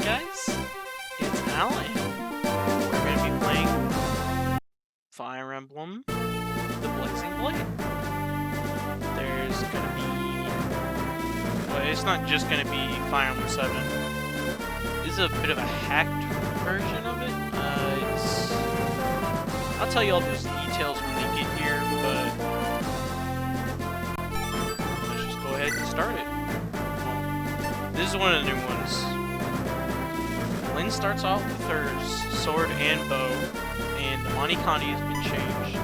guys? It's Al, and we're going to be playing Fire Emblem, the Blazing Blade. There's going to be... Well, it's not just going to be Fire Emblem 7. This is a bit of a hacked version of it. I'll tell you all those details when they get here, but... Let's just go ahead and start it. This is one of the new ones. Lynn starts off with her sword and bow, and the Manikani has been changed.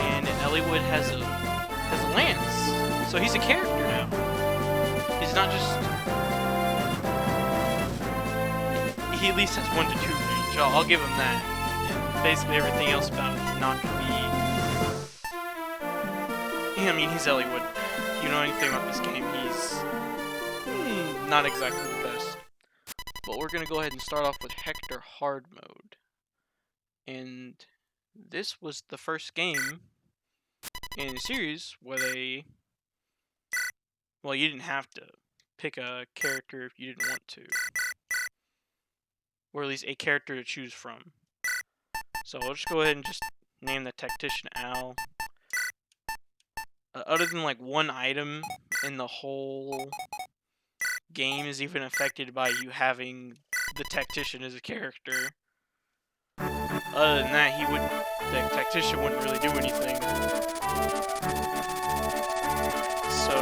And Eliwood has a lance, so he's a character now. He's not just... He at least has 1 to 2 range. I'll give him that. And basically everything else about it is not going to be... I mean, he's Eliwood. If you know anything about this game, he's not exactly the best. But we're going to go ahead and start off with Hector Hard Mode. And this was the first game in the series where they... Well, you didn't have to pick a character if you didn't want to. Or at least a character to choose from. So I'll just go ahead and just name the tactician Al. Other than like one item in the whole game is even affected by you having the tactician as a character. Other than that, the tactician wouldn't really do anything. So,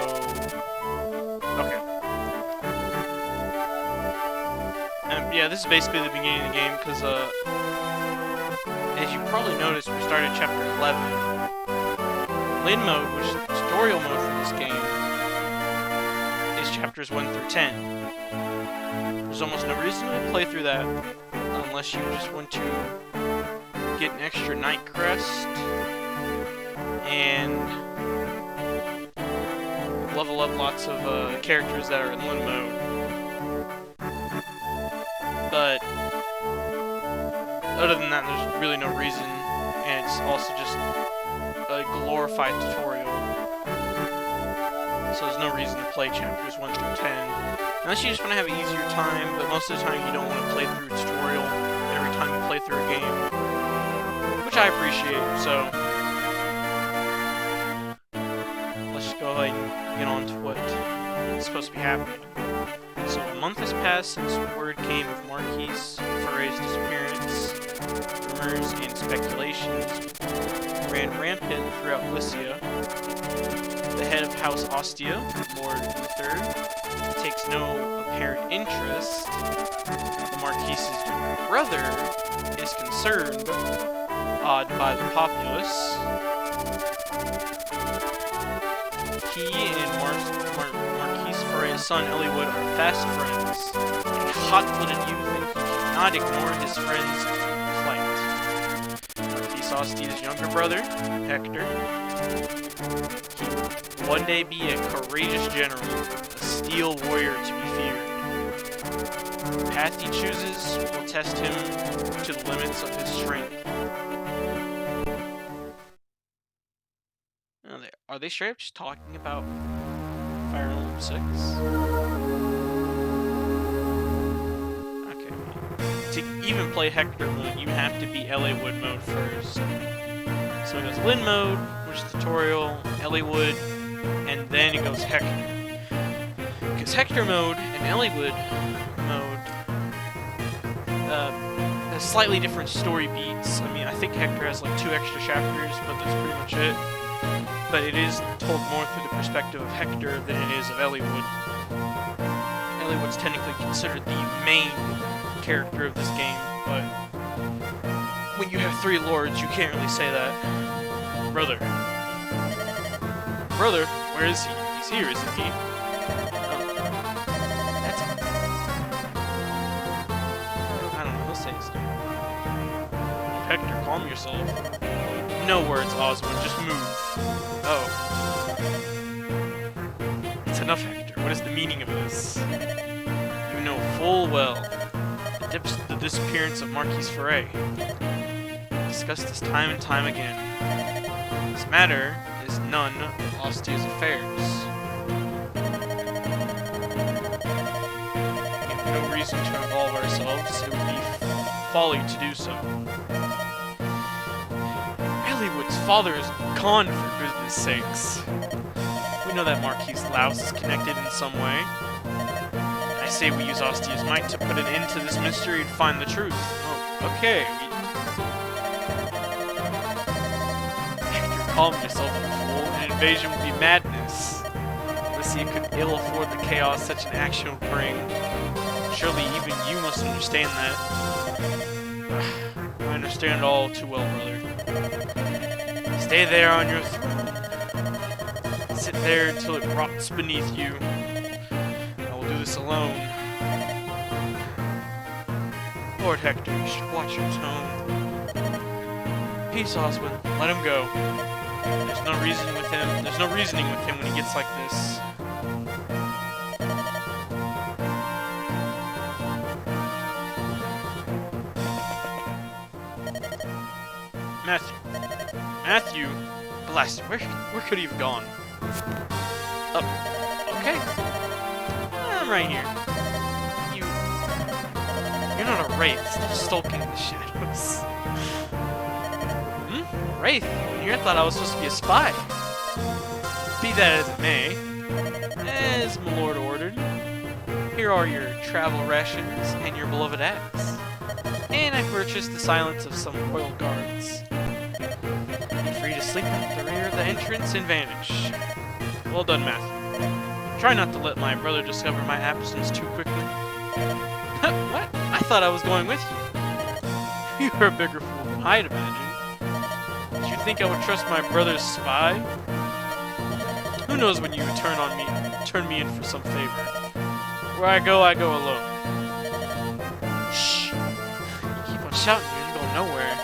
okay. Yeah, this is basically the beginning of the game because, as you probably noticed, we started chapter 11. Lin mode, which is the tutorial mode for this game, is chapters 1 through 10. There's almost no reason to play through that unless you just want to get an extra night crest and level up lots of characters that are in Lin mode. But other than that, there's really no reason, and it's also just a glorified tutorial, so there's no reason to play chapters 1 through 10, unless you just want to have an easier time, but most of the time you don't want to play through a tutorial every time you play through a game, which I appreciate, so let's just go ahead and get on to what is supposed to be happening. So a month has passed since word came of Marquis Ferre's disappearance. Rumors and speculations ran rampant throughout Lycia. The head of House Ostia, Lord Uther, takes no apparent interest. The Marquis's younger brother is concerned, awed by the populace. He and Marquis Ferre's son Eliwood are fast friends, a hot-blooded youth, and he cannot ignore his friend's plight. Marquis Ostia's younger brother, Hector, he will one day be a courageous general, a steel warrior to be feared. The path he chooses will test him to the limits of his strength. Are they straight up just talking about Fire Emblem 6? Okay. To even play Hector mode, you have to be Eliwood mode first. So it goes Lin mode, which is tutorial, Eliwood, and then it goes Hector. Because Hector mode and Eliwood mode has slightly different story beats. I mean, I think Hector has like 2 extra chapters, but that's pretty much it. But it is told more through the perspective of Hector than it is of Eliwood. Eliwood's technically considered the main character of this game, but when you have 3 lords, you can't really say that. Brother. Brother? Where is he? He's here, isn't he? Oh. That's... I don't know, he'll say his name. Hector, calm yourself. No words, Osmond, just move. Oh. It's enough, Hector. What is the meaning of this? You know full well the disappearance of Marquis Ferre. We discussed this time and time again. This matter is none of Ostia's affairs. no reason to involve ourselves. It would be folly to do so. Eliwood's father is gone, for goodness sakes. We know that Marquis Laus is connected in some way. I say we use Ostia's might to put an end to this mystery and find the truth. Oh, okay. Hector calmed yourself, you fool. An invasion would be madness. Alicia could ill afford the chaos such an action would bring. Surely even you must understand that. I understand all too well, brother. Stay there on your throne. Sit there until it rots beneath you. I will do this alone. Lord Hector, you should watch your tone. Peace, Osmond. Let him go. There's no reasoning with him. There's no reasoning with him when he gets like this. Matthew, blast it. Where could he have gone? Oh, okay. I'm right here. You're not a wraith. Stop stalking the shadows. Wraith? Here, I thought I was supposed to be a spy. Be that as it may, as my lord ordered, here are your travel rations and your beloved axe. And I purchased the silence of some royal guards. Be free to sleep at the rear of the entrance and vanish. Well done, Matthew. Try not to let my brother discover my absence too quickly. What? I thought I was going with you. You're a bigger fool than I'd imagine. Did you think I would trust my brother's spy? Who knows when you would turn me in for some favor. Where I go alone. Shh! You keep on shouting, you go nowhere.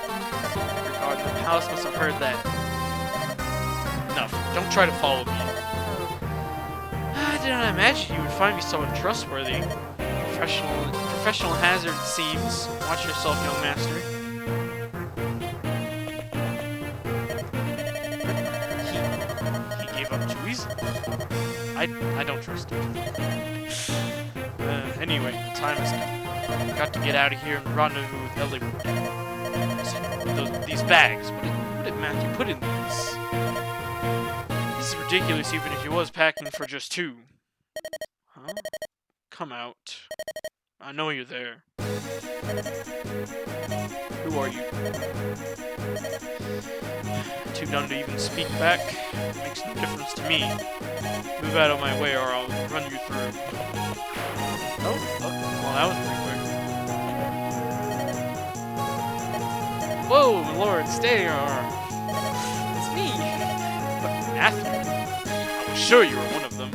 Your guard in the palace must have heard that. Enough. Don't try to follow me. I did not imagine you would find me so untrustworthy. Professional hazard, it seems. Watch yourself, young master. He gave up too easily. I don't trust him. Anyway, the time has come. I've got to get out of here and rendezvous with Eliwood. These bags. What did Matthew put in these? This is ridiculous, even if he was packing for just two. Huh? Come out. I know you're there. Who are you? Too dumb to even speak back? Makes no difference to me. Move out of my way or I'll run you through. Oh, well that was pretty quick. Whoa, my lord, stay or... It's me. But Matthew, I was sure you were one of them.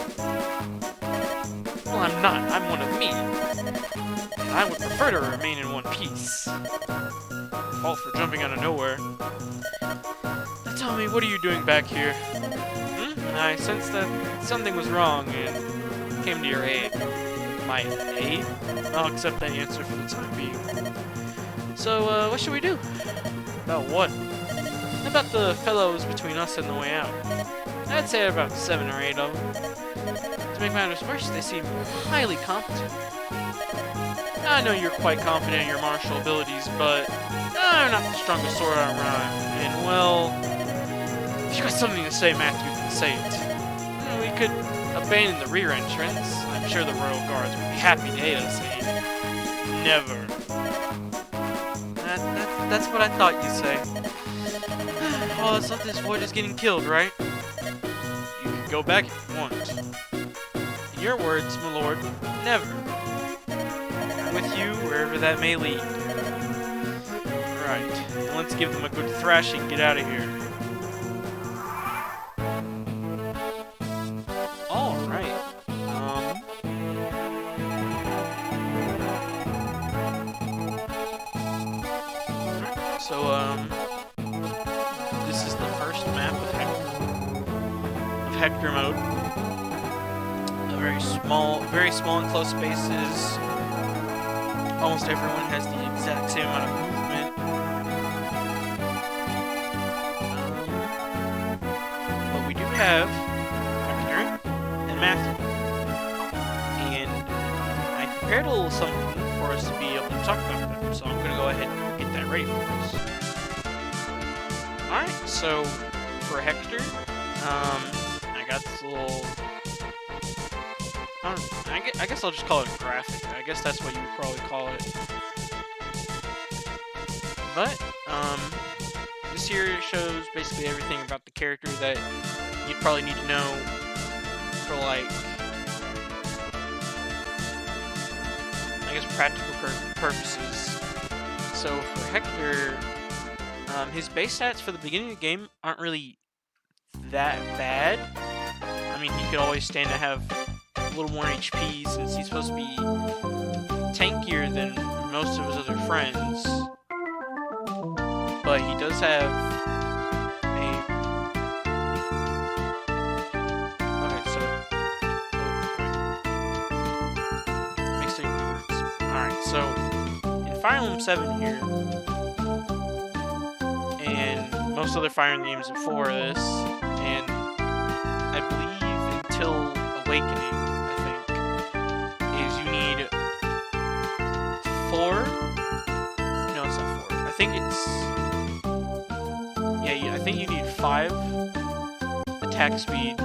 Well, I'm not. I'm one of me. I would prefer to remain in one piece. Fault for jumping out of nowhere. Now tell me, what are you doing back here? I sensed that something was wrong and came to your aid. My aid? I'll accept that answer for the time being. So, what should we do? About what? About the fellows between us and the way out. I'd say about 7 or 8 of them. To make matters worse, they seem highly competent. I know you're quite confident in your martial abilities, but I'm not the strongest sword arm around. And, well, if you got something to say, Matthew, then say it. We could abandon the rear entrance. I'm sure the royal guards would be happy to aid us. Never. That's what I thought you'd say. Oh, it's not this void is getting killed, right? You can go back if you want. In your words, my lord, never. I'm with you wherever that may lead. Right, let's give them a good thrashing and get out of here. Alright. This is the first map of Hector mode. Very small and close spaces. Almost everyone has the exact same amount of movement. But we do have Hector and Matthew. And I prepared a little something for us to be able to talk about them, so I'm going to go ahead and get that ready for us. Alright, so for Hector, I got this little... I guess I'll just call it a graphic. I guess that's what you would probably call it. But, this here shows basically everything about the character that you'd probably need to know for, like, I guess practical purposes. So for Hector, his base stats for the beginning of the game aren't really that bad. I mean, he could always stand to have a little more HP since he's supposed to be tankier than most of his other friends. But he does have a... Okay, so... Mixing words. Alright, so in Fire Emblem 7 here, and most other Fire Emblem games before this, and I believe until Awakening, I think, is you need 4? No, it's not 4. I think it's... Yeah, I think you need 5 attack speed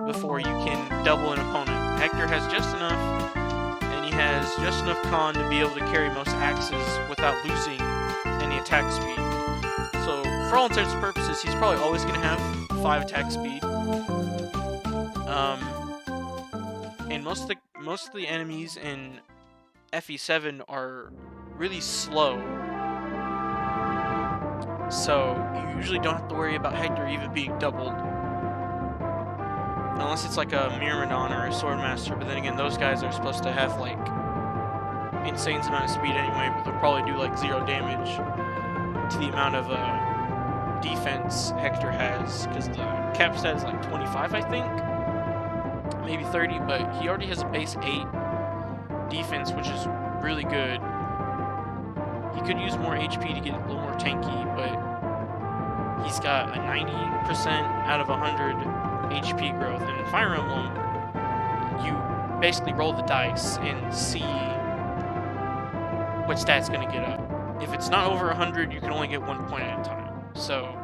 before you can double an opponent. Hector has just enough, and he has just enough con to be able to carry most axes without losing any attack speed. So, for all intents and purposes, he's probably always going to have 5 attack speed. And most of the enemies in FE7 are really slow. So, you usually don't have to worry about Hector even being doubled. Unless it's like a Myrmidon or a Swordmaster, but then again, those guys are supposed to have, like, insane amount of speed anyway, but they'll probably do, like, 0 damage to the amount of defense Hector has, because the cap stat is, like, 25, I think? Maybe 30, but he already has a base 8 defense, which is really good. He could use more HP to get a little more tanky, but he's got a 90% out of 100 HP growth. And in Fire Emblem, you basically roll the dice and see what stat's going to get up. If it's not over 100, you can only get 1 point at a time. So,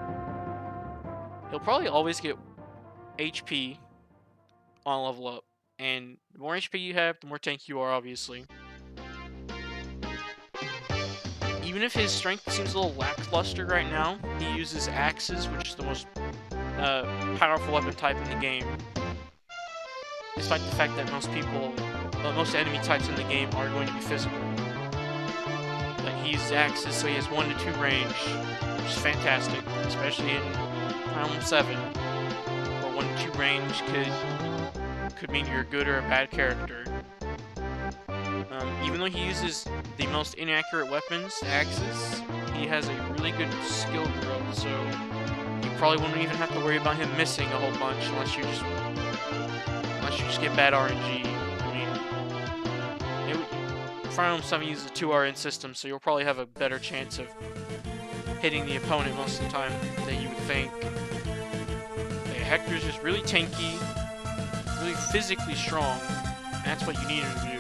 he'll probably always get HP on level up. And the more HP you have, the more tanky you are, obviously. Even if his strength seems a little lackluster right now, he uses axes, which is the most powerful weapon type in the game. Despite the fact that most enemy types in the game are going to be physical. But he uses axes, so he has 1 to 2 range, which is fantastic, especially in Fire Emblem 7, where 1 to 2 range could mean you're a good or a bad character. Even though he uses the most inaccurate weapons, the axes, he has a really good skill growth, so you probably won't even have to worry about him missing a whole bunch unless you just get bad RNG. I mean, Fire Emblem 7 uses a 2RN system, so you'll probably have a better chance of hitting the opponent most of the time than you would think. Okay, Hector's just really tanky, really physically strong, and that's what you need him to do.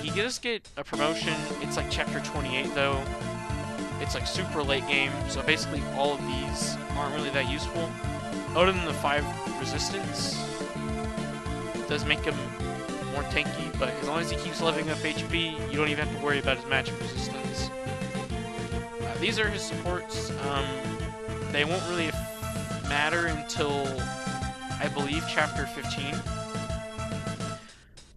He does get a promotion. It's like chapter 28 though. It's like super late game, so basically all of these aren't really that useful. Other than the 5 resistance, it does make him more tanky, but as long as he keeps leveling up HP, you don't even have to worry about his magic resistance. These are his supports. They won't really matter until, I believe, chapter 15.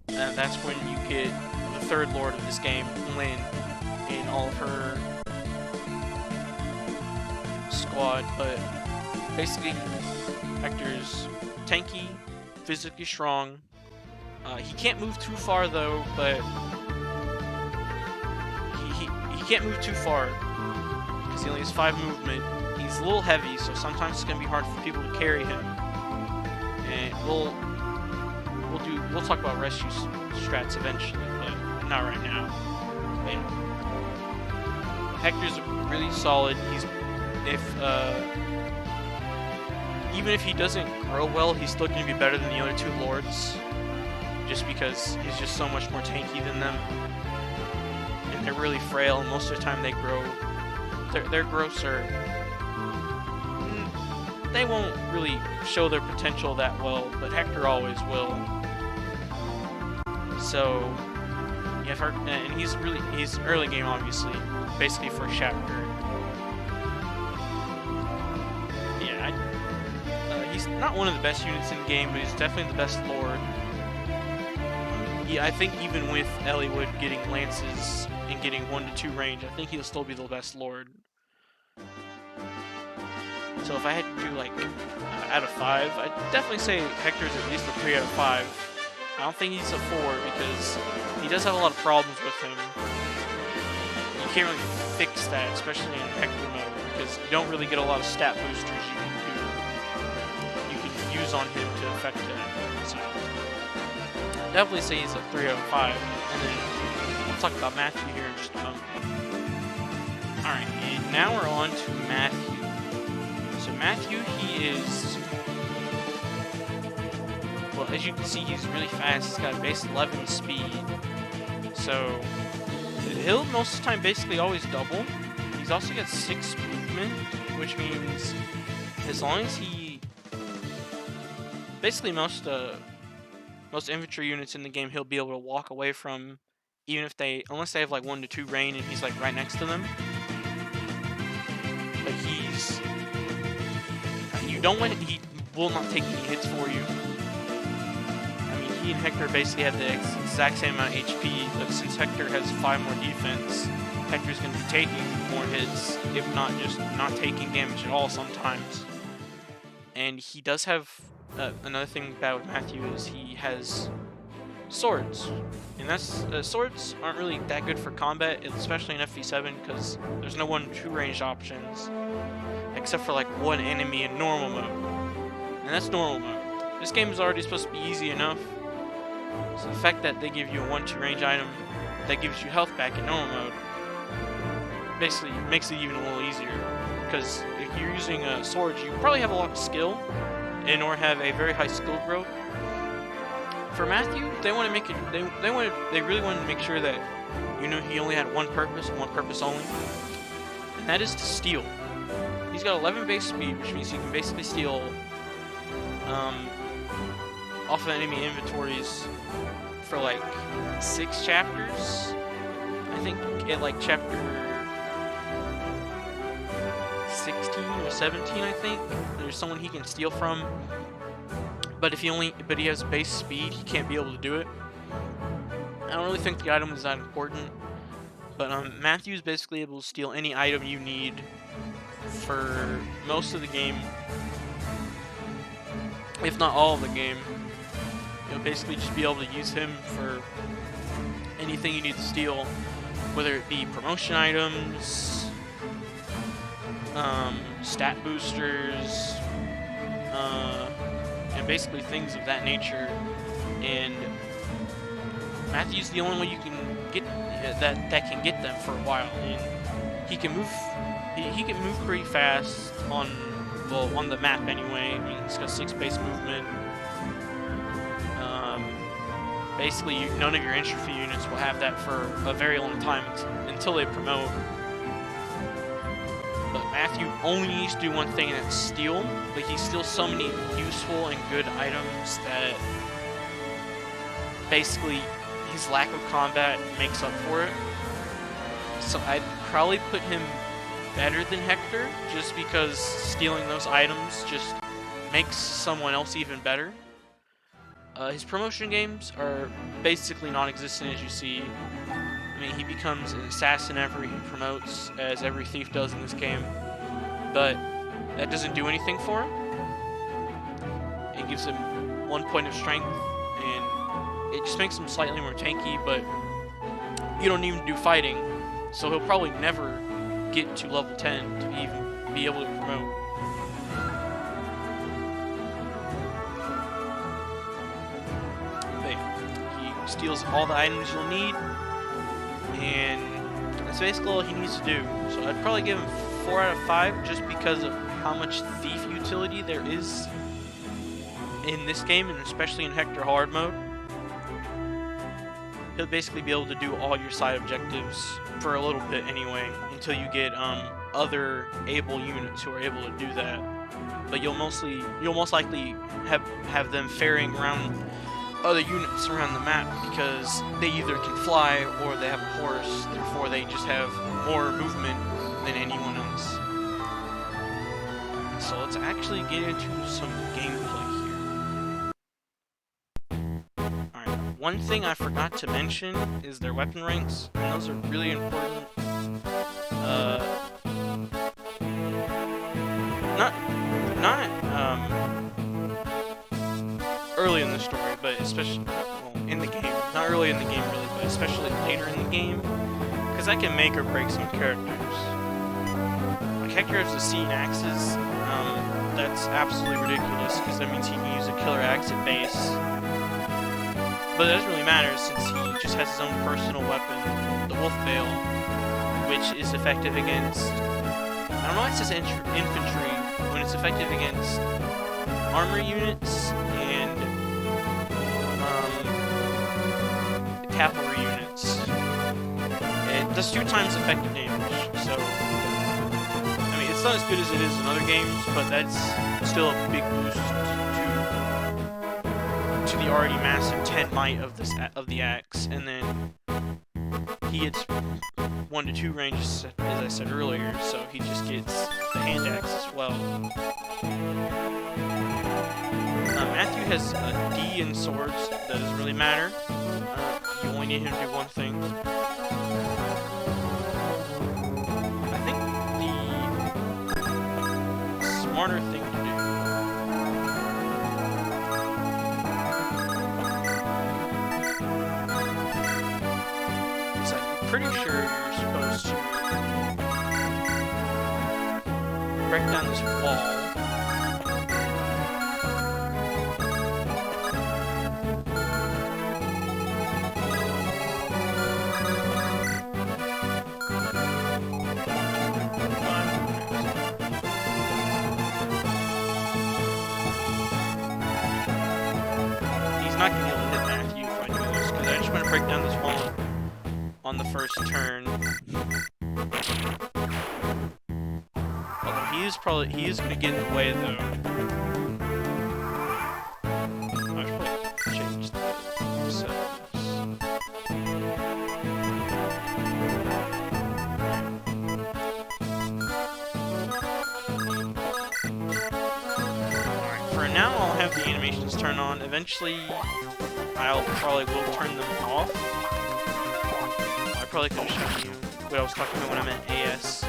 And that's when you get the 3rd Lord of this game, Lynn, in all of her squad. But basically, Hector's tanky, physically strong. He can't move too far though, but he can't move too far because he only has 5 movement. He's a little heavy, so sometimes it's gonna be hard for people to carry him. And we'll talk about rescue strats eventually, but not right now. But Hector's really solid. Even if he doesn't grow well, he's still going to be better than the other 2 lords. just because he's just so much more tanky than them. And they're really frail, and most of the time they grow. Their growths are... They won't really show their potential that well, but Hector always will. So, yeah, and he's early game, obviously, basically first chapter. Yeah, he's not one of the best units in the game, but he's definitely the best lord. Yeah, I think even with Eliwood getting lances and getting 1 to 2 range, I think he'll still be the best lord. So if I had to do like out of 5, I'd definitely say Hector's at least a 3 out of 5. I don't think he's a 4 because he does have a lot of problems with him. You can't really fix that, especially in Hector mode, because you don't really get a lot of stat boosters you can use on him to affect that. So definitely say he's a 3 out of 5. And then we'll talk about Matthew here in just a moment. Alright, and now we're on to Matthew. So Matthew, he is, well, as you can see, he's really fast. He's got a base 11 speed. So he'll most of the time basically always double. He's also got 6 movement, which means as long as he, basically most infantry units in the game, he'll be able to walk away from, even if unless they have like 1 to 2 rain and he's like right next to them. But he will not take any hits for you. I mean, he and Hector basically have the exact same amount of HP, but since Hector has 5 more defense, Hector's going to be taking more hits, if not just not taking damage at all sometimes. And he does have, another thing bad with Matthew is he has swords. And that's, swords aren't really that good for combat, especially in FV7, because there's no 1 to 2 ranged options. Except for like 1 enemy in normal mode. And that's normal mode. This game is already supposed to be easy enough. So the fact that they give you a 1-2 range item that gives you health back in normal mode basically makes it even a little easier. Because if you're using swords, you probably have a lot of skill and or have a very high skill growth. For Matthew, they want to make it they really wanted to make sure that he only had one purpose and one purpose only. And that is to steal. He's got 11 base speed, which means he can basically steal off of enemy inventories for like 6 chapters. I think at like chapter 16 or 17, I think there's someone he can steal from. But if he has base speed, he can't be able to do it. I don't really think the item is that important. But Matthew's basically able to steal any item you need for most of the game, if not all of the game. You'll basically just be able to use him for anything you need to steal, whether it be promotion items, stat boosters, and basically things of that nature. And Matthew's the only one you can get that can get them for a while, and he can move. He can move pretty fast on the map anyway. I mean, he's got 6 base movement. Basically, none of your infantry units will have that for a very long time until they promote. But Matthew only needs to do one thing, and that's steal. But he steals so many useful and good items that basically his lack of combat makes up for it. So I'd probably put him better than Hector, just because stealing those items just makes someone else even better. His promotion games are basically non-existent, as you see. I mean, he becomes an assassin after he promotes, as every thief does in this game. But that doesn't do anything for him. It gives him 1 point of strength, and it just makes him slightly more tanky, but you don't even do fighting, so he'll probably never get to level 10 to even be able to promote. But he steals all the items you'll need, and that's basically all he needs to do. So I'd probably give him 4 out of 5 just because of how much thief utility there is in this game, and especially in Hector hard mode. he'll basically be able to do all your side objectives for a little bit anyway, until you get other able units who are able to do that. But you'll most likely have them ferrying around other units around the map because they either can fly or they have a horse, therefore they just have more movement than anyone else. So let's actually get into some gameplay here. Alright, one thing I forgot to mention is their weapon ranks, and those are really important. Not early in the story, but especially in the game. Not early in the game, really, but especially later in the game, because that can make or break some characters. Like Hector has the Seeing Axes. That's absolutely ridiculous, because that means he can use a killer axe at base. But it doesn't really matter, since he just has his own personal weapon, the Wolf Bale, which is effective against... I don't know why it says infantry, when it's effective against armor units and cavalry units. It does 2 times effective damage, so... I mean, it's not as good as it is in other games, but that's still a big boost to the already massive 10 might of the axe, and then he gets 1 to 2 ranges, as I said earlier, so he just gets the hand axe as well. Matthew has a D in swords. That doesn't really matter. You only need him to do one thing. I think the smarter thing to do is, I'm pretty sure you're supposed to break down this wall. He's not going to be able to hit Matthew if I do this, because I just want to break down this wall on the first turn. Although he is going to get in the way though. I should probably change the settings. Alright, for now I'll have the animations turn on. Eventually I'll probably will turn them off. I probably could have shown you what I was talking about when I meant AS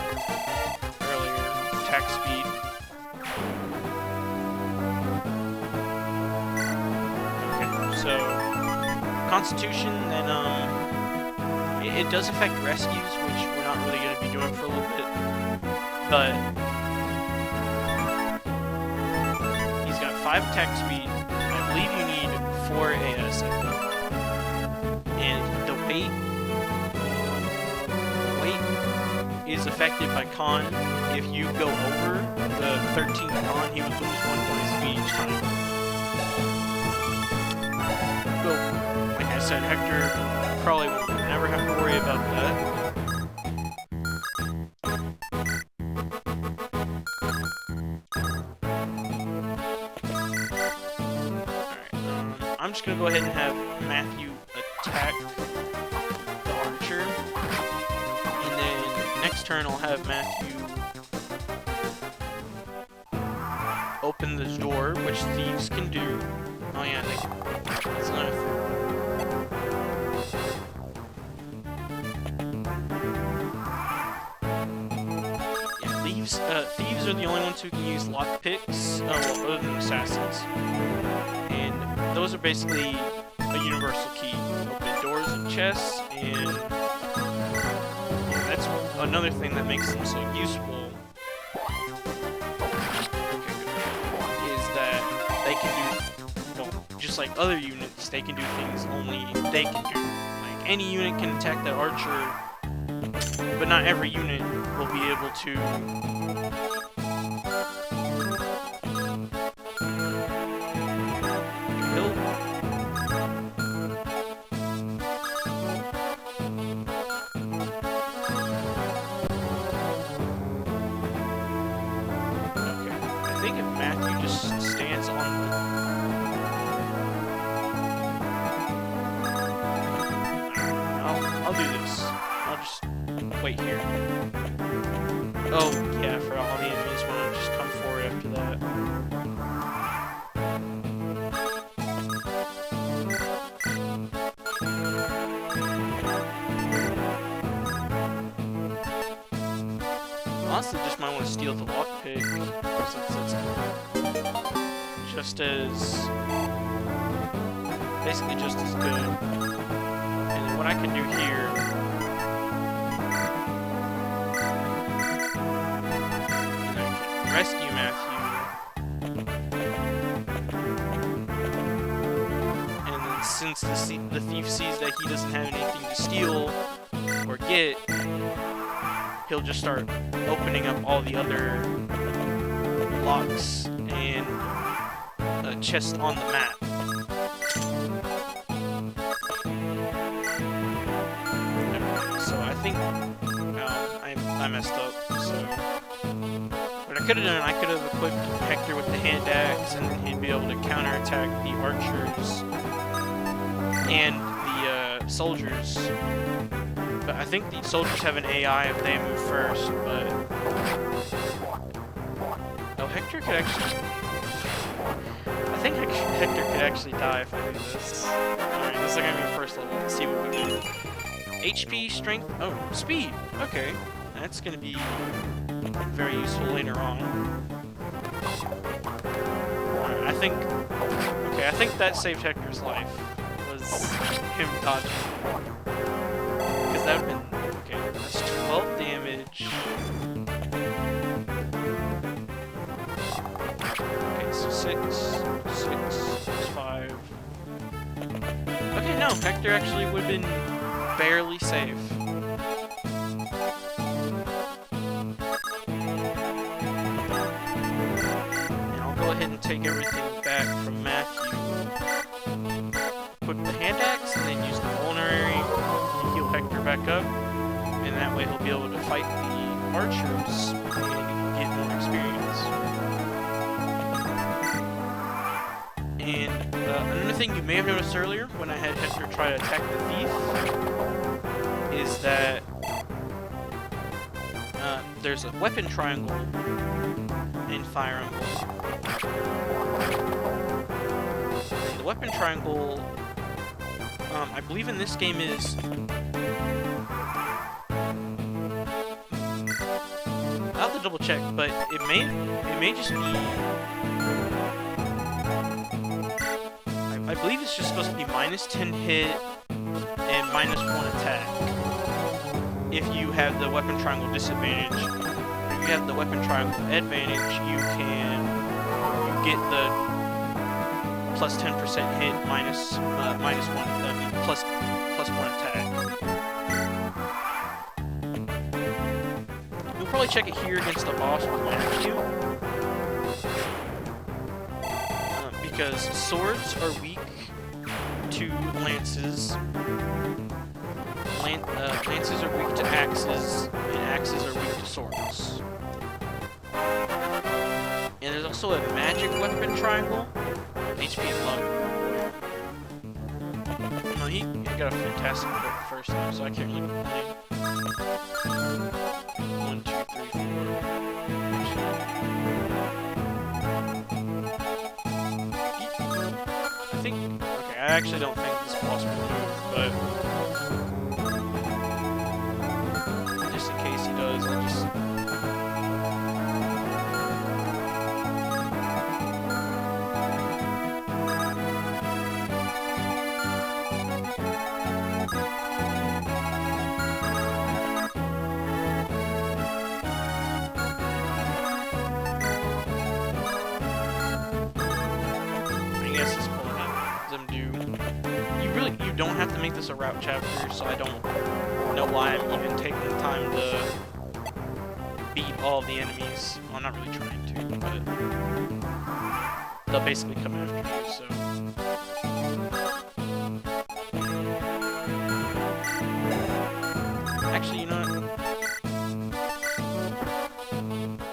earlier. Attack speed. Okay, so Constitution, then it does affect rescues, which we're not really going to be doing for a little bit. But he's got 5 attack speed. I believe you need 4 AS, I think. And the weight is affected by con. If you go over the 13 con, he would lose 1 point speed each time. So, like I said, Hector probably will never have to worry about that. Alright, I'm just gonna go ahead and have Matthew attack the archer. Next turn, I'll have Matthew open this door, which thieves can do. Oh yeah, that's another thing. Yeah, thieves are the only ones who can use lockpicks, well, other than assassins. And those are basically a universal key. Open doors and chests, and that's another thing that makes them so useful, is that they can do, well, just like other units, they can do things only they can do. Like, any unit can attack that archer, but not every unit will be able to kill. Matthew just stands on the... I'll do this. I'll just wait here. Oh, yeah, for all the enemies want to just come forward after that. Honestly, just might want to steal the lockpick, since it's just as... basically just as good. And then what I can do here... I can rescue Matthew. And then since the thief sees that he doesn't have anything to steal or get, he'll just start opening up all the other locks and chests on the map. Okay, so I think I messed up. So what I could have done, I could have equipped Hector with the hand axe, and then he'd be able to counterattack the archers and the soldiers. But I think the soldiers have an AI if they move first, but... Oh, Hector could actually... I think Hector could actually die if I do this. Alright, this is gonna be the first level. Let's see what we do. HP, strength... Oh, speed! Okay. That's gonna be very useful later on. Alright, I think... Okay, I think that saved Hector's life. Was him dodging. That would have been... Okay, that's 12 damage. Okay, so 6, 5. Okay, no, Hector actually would have been barely safe. And I'll go ahead and take everything back from Matthew. Put the hand axe and then use the vulnerary. Heal Hector back up, and that way he'll be able to fight the archers and get more experience. And another thing you may have noticed earlier when I had Hector try to attack the thief is that there's a weapon triangle in Fire Emblem. And the weapon triangle, I believe in this game is... I'll have to double check, but it may just be... I believe it's just supposed to be -10 hit and -1 attack. If you have the weapon triangle disadvantage. If you have the weapon triangle advantage, you get the plus 10% hit minus 1 plus 1 attack. We'll probably check it here against the boss with Matthew. Because swords are weak to lances. Lances are weak to axes, and axes are weak to swords. And there's also a magic weapon triangle. HP and luck. No, he got a fantastic hit the first time, so I can't really complain. 1, 2, 3, 4. I think... Okay, I actually don't think this boss will move, but... just in case he does, I'll just... You don't have to make this a route chapter, so I don't know why I'm even taking the time to beat all the enemies. Well, I'm not really trying to, but they'll basically come after you, so... Actually, you know what?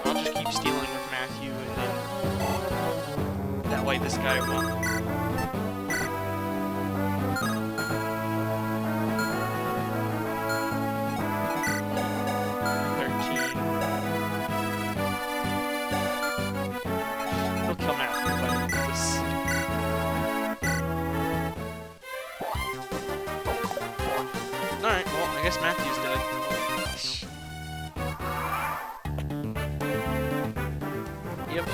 I'll just keep stealing with Matthew, and then fight this guy well. 13. He'll kill Matthew if I do this. Alright, well, I guess Matthew's dead. Oh, gosh. Yep.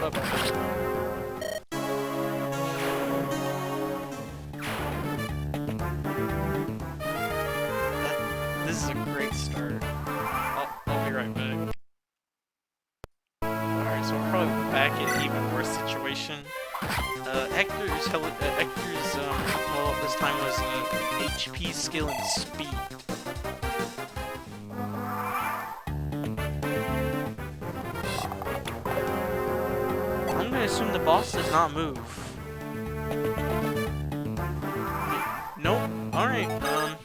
Bye-bye. This is a great start. I'll be right back. Alright, so we're probably back in an even worse situation. Hector's, well, this time was HP, skill, and speed. I'm gonna assume the boss does not move. Nope. Alright, okay.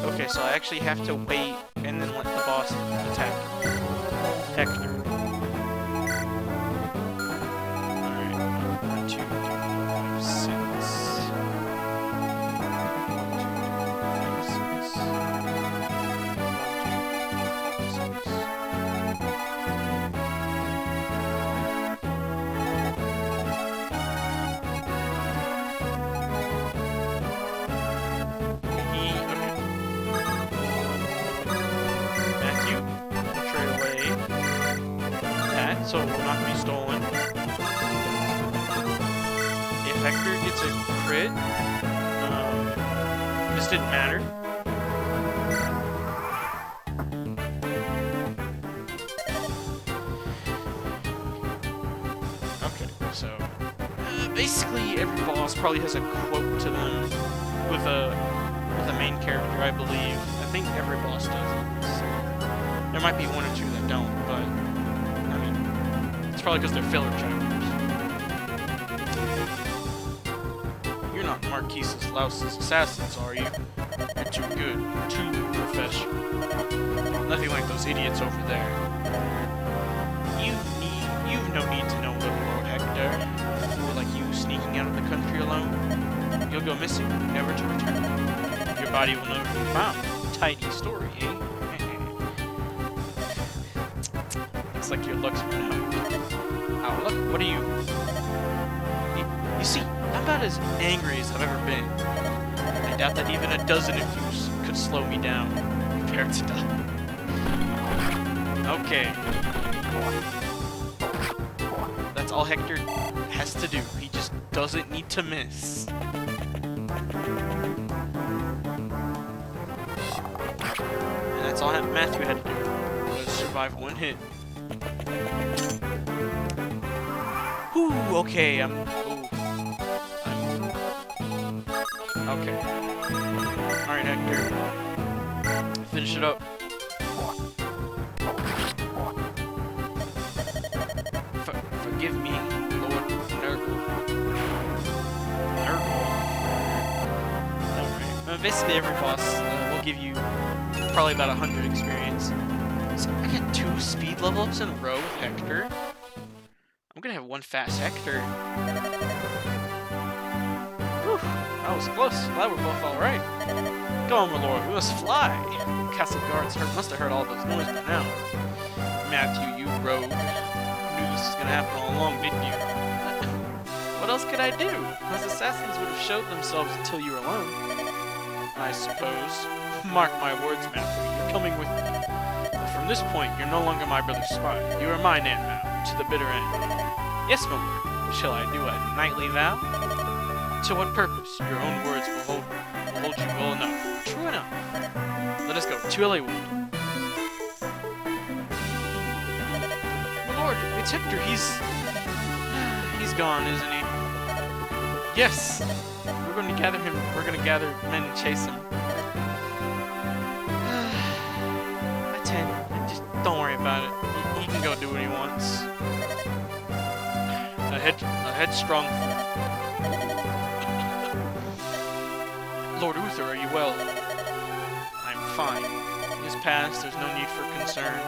Okay, so I actually have to wait and then let the boss attack Hector. Alright, 1, 2, 3, 4, 5, 6. 1, 2, 3, 4, 5, 6. Matthew, trade away that, so it will not be stolen. If Hector gets a crit, this didn't matter. Okay, so basically every boss probably has a quote to them with a main character, I believe. I think every boss does it. So there might be one or two that don't, but I mean, it's probably because they're filler chapters. You're not Marquise's Louse's assassins, are you? You're too good, too professional. Nothing like those idiots over there. You've no need to know, little Lord Hector. A fool like you sneaking out of the country alone. You'll go missing, never to return. Your body will never be found. Tiny story, eh? Looks like your luck's run out. Oh, look, what are you? You see, I'm about as angry as I've ever been. I doubt that even a dozen of you could slow me down compared to die. Okay. That's all Hector has to do. He just doesn't need to miss. And that's all Matthew had to do, was survive one hit. Whew, okay, okay. Alright, Hector. Finish it up. Forgive me, Lord Nurgle. Alright. Basically every boss will give you probably about 100 experience. So I got 2 speed level ups in a row with Hector. I'm gonna have 1 fast Hector. Whew, that was close. Glad we're both alright. Go on, my lord, we must fly. Castle guards must have heard all those noises by now. Matthew, you rogue. You knew this was gonna happen all along, didn't you? What else could I do? Those assassins would have showed themselves until you were alone. I suppose. Mark my words, Matthew, you're coming with me. But from this point, you're no longer my brother's spy. You are mine now, to the bitter end. Yes, my lord. Shall I do a knightly vow? To what purpose? Your own words will hold you well enough. True enough. Let us go to Eliwood. My lord, it's Hector. He's gone, isn't he? Yes. We're going to gather him. We're going to gather men and chase him. Just don't worry about it. He can go do what he wants. A headstrong. Lord Uther, are you well? I'm fine. his past, there's no need for concern.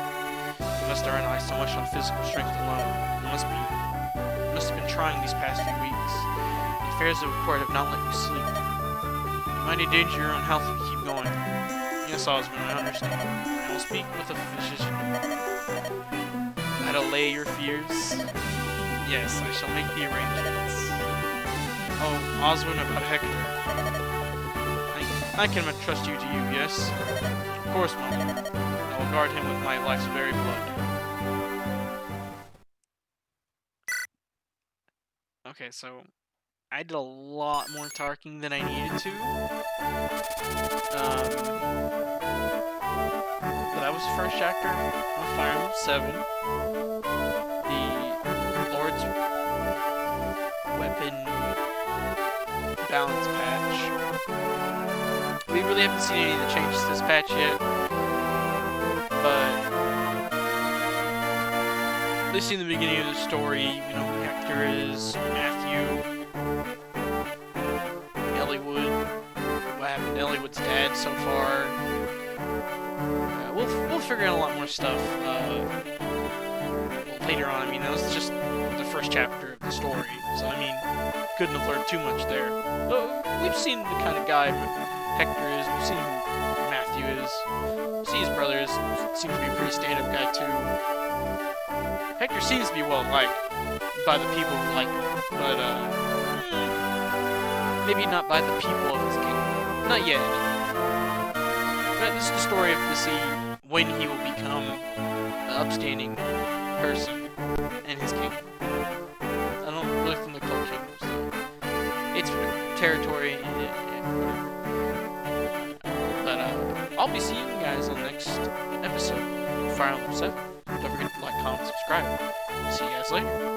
We must not rely so much on physical strength alone. It must have been trying these past few weeks. The affairs of the court have not let you sleep. You might endanger your own health if you keep going. Yes, Osmond, I understand. I will speak with a physician. I'd allay your fears. Yes, I shall make the arrangements. Oh, Osmond, about Hector. I can entrust you to you, yes? Of course, Mother. I will guard him with my life's very blood. Okay, so I did a lot more talking than I needed to. But that was the first chapter of Fire Emblem 7. The Lord's Weapon balance patch. We really haven't seen any of the changes to this patch yet, but at least in the beginning of the story, you know who Hector is, Matthew, Eliwood, what happened to Eliwood's dad so far. We'll figure out a lot more stuff later on. I mean, that was just the first chapter of the story, so I mean, couldn't have learned too much there. But we've seen the kind of guy Hector is, we've seen who Matthew is, we've seen his brothers, seems to be a pretty stand-up guy too. Hector seems to be well liked by the people who like him, but maybe not by the people of his kingdom. Not yet. But this is the story to see when he will become an upstanding person in his kingdom. I don't really think they call kingdoms, so it's territory and whatever. But I'll be seeing you guys on the next episode of Fire Emblem 7. Don't forget to like, comment, subscribe. See you guys later.